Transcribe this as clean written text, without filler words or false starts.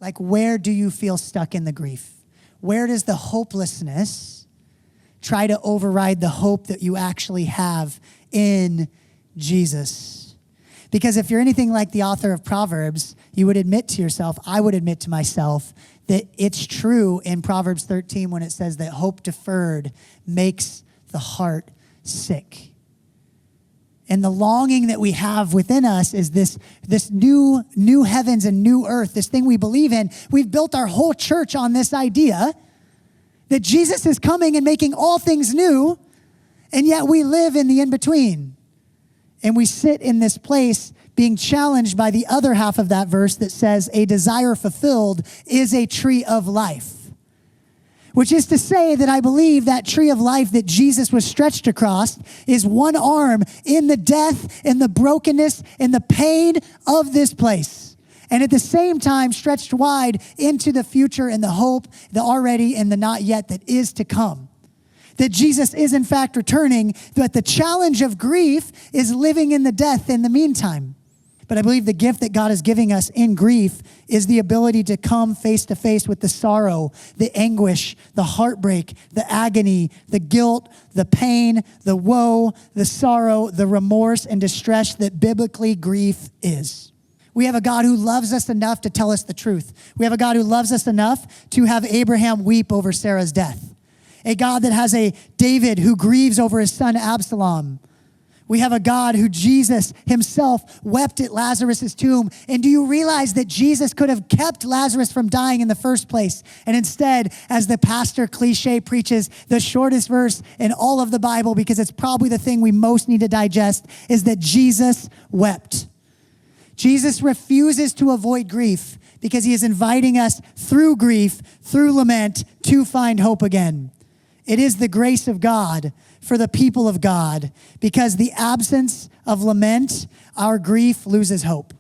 Like, where do you feel stuck in the grief? Where does the hopelessness try to override the hope that you actually have in Jesus? Because if you're anything like the author of Proverbs, you would admit to yourself, I would admit to myself, that it's true in Proverbs 13 when it says that hope deferred makes the heart sick. And the longing that we have within us is this new heavens and new earth, this thing we believe in. We've built our whole church on this idea that Jesus is coming and making all things new, and yet we live in the in-between. And we sit in this place being challenged by the other half of that verse that says, a desire fulfilled is a tree of life. Which is to say that I believe that tree of life that Jesus was stretched across is one arm in the death and the brokenness and the pain of this place. And at the same time, stretched wide into the future and the hope, the already and the not yet that is to come. That Jesus is in fact returning, but the challenge of grief is living in the death in the meantime. But I believe the gift that God is giving us in grief is the ability to come face to face with the sorrow, the anguish, the heartbreak, the agony, the guilt, the pain, the woe, the sorrow, the remorse and distress that biblically grief is. We have a God who loves us enough to tell us the truth. We have a God who loves us enough to have Abraham weep over Sarah's death. A God that has a David who grieves over his son Absalom. We have a God who Jesus himself wept at Lazarus' tomb. And do you realize that Jesus could have kept Lazarus from dying in the first place? And instead, as the pastor cliche preaches, the shortest verse in all of the Bible, because it's probably the thing we most need to digest, is that Jesus wept. Jesus refuses to avoid grief because he is inviting us through grief, through lament, to find hope again. It is the grace of God for the people of God, because the absence of lament, our grief loses hope.